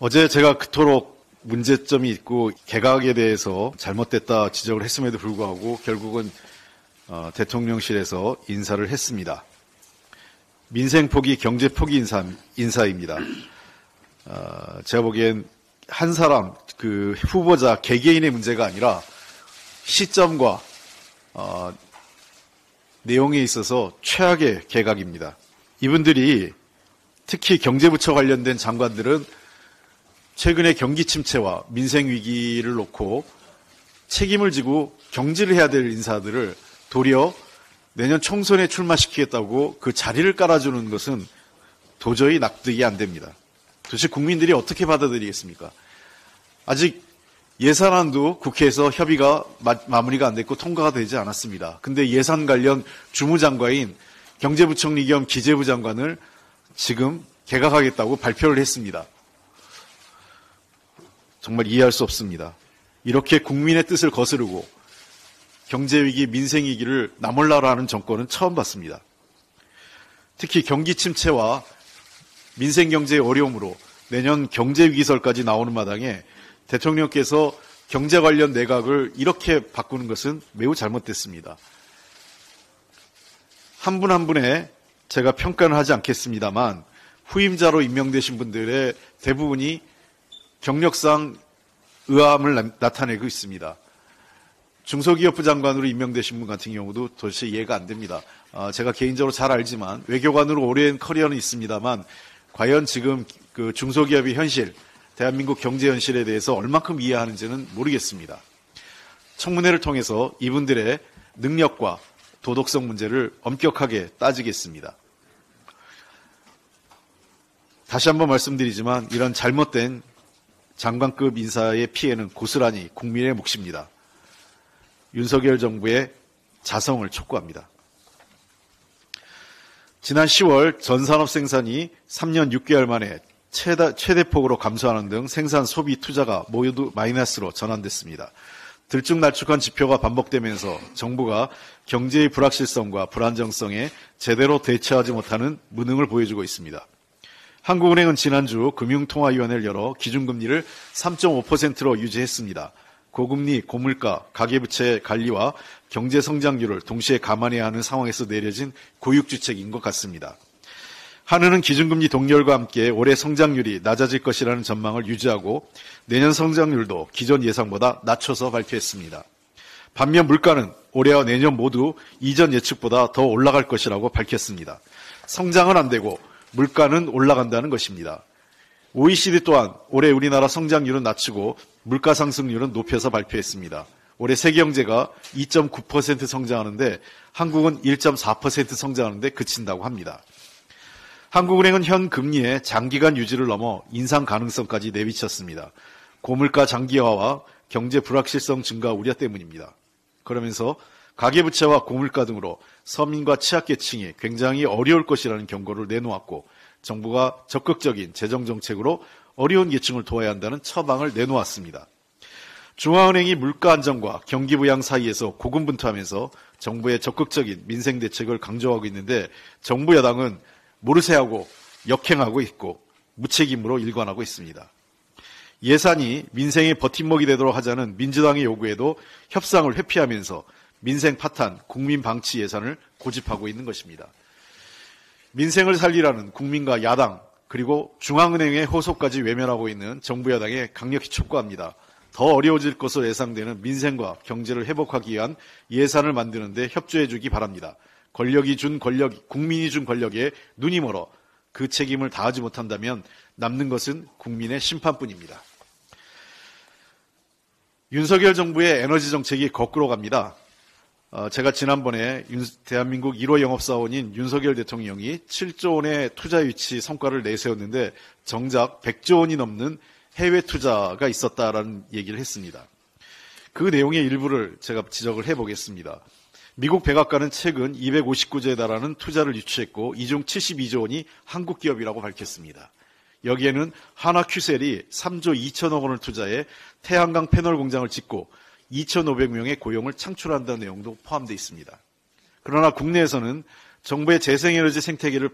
어제 제가 그토록 문제점이 있고 개각에 대해서 잘못됐다 지적을 했음에도 불구하고 결국은 대통령실에서 인사를 했습니다. 민생 포기, 경제 포기 인사입니다. 제가 보기엔 한 사람, 그 후보자 개개인의 문제가 아니라 시점과 내용에 있어서 최악의 개각입니다. 이분들이 특히 경제부처 관련된 장관들은 최근의 경기 침체와 민생 위기를 놓고 책임을 지고 경질을 해야 될 인사들을 도리어 내년 총선에 출마시키겠다고 그 자리를 깔아주는 것은 도저히 납득이 안 됩니다. 도대체 국민들이 어떻게 받아들이겠습니까? 아직 예산안도 국회에서 협의가 마무리가 안 됐고 통과가 되지 않았습니다. 근데 예산 관련 주무장관인 경제부총리 겸 기재부 장관을 지금 개각하겠다고 발표를 했습니다. 정말 이해할 수 없습니다. 이렇게 국민의 뜻을 거스르고 경제위기, 민생위기를 나몰라라 하는 정권은 처음 봤습니다. 특히 경기 침체와 민생경제의 어려움으로 내년 경제위기설까지 나오는 마당에 대통령께서 경제 관련 내각을 이렇게 바꾸는 것은 매우 잘못됐습니다. 한 분 한 분에 제가 평가는 하지 않겠습니다만 후임자로 임명되신 분들의 대부분이 경력상 의아함을 나타내고 있습니다. 중소기업부 장관으로 임명되신 분 같은 경우도 도대체 이해가 안 됩니다. 제가 개인적으로 잘 알지만 외교관으로 오랜 커리어는 있습니다만 과연 지금 그 중소기업의 현실, 대한민국 경제 현실에 대해서 얼만큼 이해하는지는 모르겠습니다. 청문회를 통해서 이분들의 능력과 도덕성 문제를 엄격하게 따지겠습니다. 다시 한번 말씀드리지만 이런 잘못된 장관급 인사의 피해는 고스란히 국민의 몫입니다. 윤석열 정부의 자성을 촉구합니다. 지난 10월 전산업 생산이 3년 6개월 만에 최대폭으로 감소하는 등 생산 소비 투자가 모두 마이너스로 전환됐습니다. 들쭉날쭉한 지표가 반복되면서 정부가 경제의 불확실성과 불안정성에 제대로 대처하지 못하는 무능을 보여주고 있습니다. 한국은행은 지난주 금융통화위원회를 열어 기준금리를 3.5%로 유지했습니다. 고금리, 고물가, 가계부채 관리와 경제성장률을 동시에 감안해야 하는 상황에서 내려진 고육주책인 것 같습니다. 한은은 기준금리 동결과 함께 올해 성장률이 낮아질 것이라는 전망을 유지하고 내년 성장률도 기존 예상보다 낮춰서 발표했습니다. 반면 물가는 올해와 내년 모두 이전 예측보다 더 올라갈 것이라고 밝혔습니다. 성장은 안 되고 물가는 올라간다는 것입니다. OECD 또한 올해 우리나라 성장률은 낮추고 물가 상승률은 높여서 발표했습니다. 올해 세계 경제가 2.9% 성장하는데 한국은 1.4% 성장하는데 그친다고 합니다. 한국은행은 현 금리의 장기간 유지를 넘어 인상 가능성까지 내비쳤습니다. 고물가 장기화와 경제 불확실성 증가 우려 때문입니다. 그러면서 가계부채와 고물가 등으로 서민과 취약계층이 굉장히 어려울 것이라는 경고를 내놓았고 정부가 적극적인 재정정책으로 어려운 계층을 도와야 한다는 처방을 내놓았습니다. 중앙은행이 물가 안정과 경기 부양 사이에서 고군분투하면서 정부의 적극적인 민생 대책을 강조하고 있는데 정부 여당은 모르쇠하고 역행하고 있고 무책임으로 일관하고 있습니다. 예산이 민생의 버팀목이 되도록 하자는 민주당의 요구에도 협상을 회피하면서 민생 파탄, 국민 방치 예산을 고집하고 있는 것입니다. 민생을 살리라는 국민과 야당 그리고 중앙은행의 호소까지 외면하고 있는 정부 여당에 강력히 촉구합니다. 더 어려워질 것으로 예상되는 민생과 경제를 회복하기 위한 예산을 만드는 데 협조해 주기 바랍니다. 권력이 준 권력, 국민이 준 권력에 눈이 멀어 그 책임을 다하지 못한다면 남는 것은 국민의 심판뿐입니다. 윤석열 정부의 에너지 정책이 거꾸로 갑니다. 제가 지난번에 대한민국 1호 영업사원인 윤석열 대통령이 7조 원의 투자 유치 성과를 내세웠는데 정작 100조 원이 넘는 해외 투자가 있었다라는 얘기를 했습니다. 그 내용의 일부를 제가 지적을 해보겠습니다. 미국 백악관은 최근 259조에 달하는 투자를 유치했고 이 중 72조 원이 한국 기업이라고 밝혔습니다. 여기에는 한화큐셀이 3조 2천억 원을 투자해 태양광 패널 공장을 짓고 2,500명의 고용을 창출한다는 내용도 포함되어 있습니다. 그러나 국내에서는 정부의 재생에너지 생태계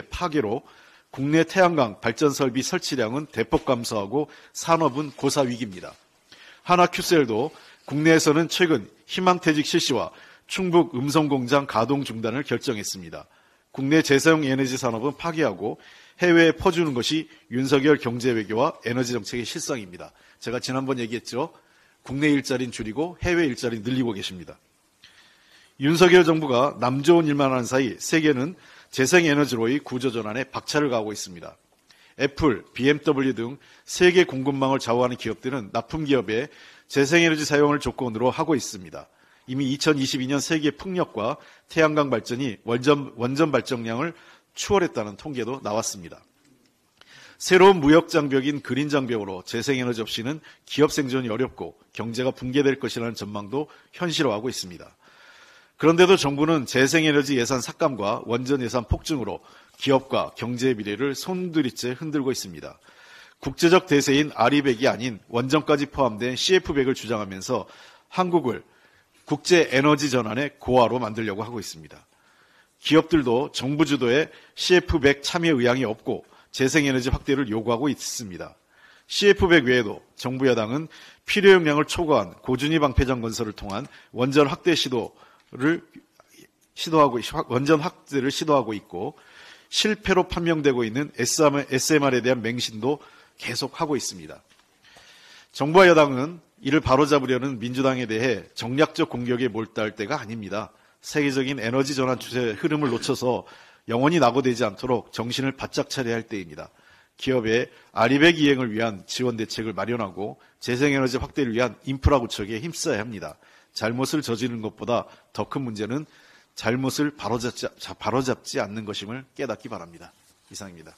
파괴로 국내 태양광 발전 설비 설치량은 대폭 감소하고 산업은 고사 위기입니다. 한화큐셀도 국내에서는 최근 희망퇴직 실시와 충북 음성공장 가동 중단을 결정했습니다. 국내 재사용 에너지 산업은 파괴하고 해외에 퍼주는 것이 윤석열 경제외교와 에너지 정책의 실상입니다. 제가 지난번 얘기했죠. 국내 일자리는 줄이고 해외 일자리는 늘리고 계십니다. 윤석열 정부가 남 좋은 일만 하는 사이 세계는 재생에너지로의 구조전환에 박차를 가하고 있습니다. 애플, BMW 등 세계 공급망을 좌우하는 기업들은 납품기업의 재생에너지 사용을 조건으로 하고 있습니다. 이미 2022년 세계 풍력과 태양광 발전이 원전 발전량을 추월했다는 통계도 나왔습니다. 새로운 무역 장벽인 그린 장벽으로 재생에너지 없이는 기업 생존이 어렵고 경제가 붕괴될 것이라는 전망도 현실화하고 있습니다. 그런데도 정부는 재생에너지 예산 삭감과 원전 예산 폭증으로 기업과 경제의 미래를 손들이째 흔들고 있습니다. 국제적 대세인 아리백이 아닌 원전까지 포함된 CF100을 주장하면서 한국을 국제 에너지 전환의 고아로 만들려고 하고 있습니다. 기업들도 정부 주도의 CF100 참여 의향이 없고 재생에너지 확대를 요구하고 있습니다. CF100 외에도 정부 여당은 필요 용량을 초과한 고준위 방패장 건설을 통한 원전 확대를 시도하고 있고 실패로 판명되고 있는 SMR에 대한 맹신도 계속하고 있습니다. 정부와 여당은 이를 바로잡으려는 민주당에 대해 정략적 공격에 몰두할 때가 아닙니다. 세계적인 에너지 전환 추세의 흐름을 놓쳐서 영원히 낙오되지 않도록 정신을 바짝 차려야 할 때입니다. 기업의 아리백 이행을 위한 지원 대책을 마련하고 재생에너지 확대를 위한 인프라 구축에 힘써야 합니다. 잘못을 저지르는 것보다 더 큰 문제는 잘못을 바로잡지 않는 것임을 깨닫기 바랍니다. 이상입니다.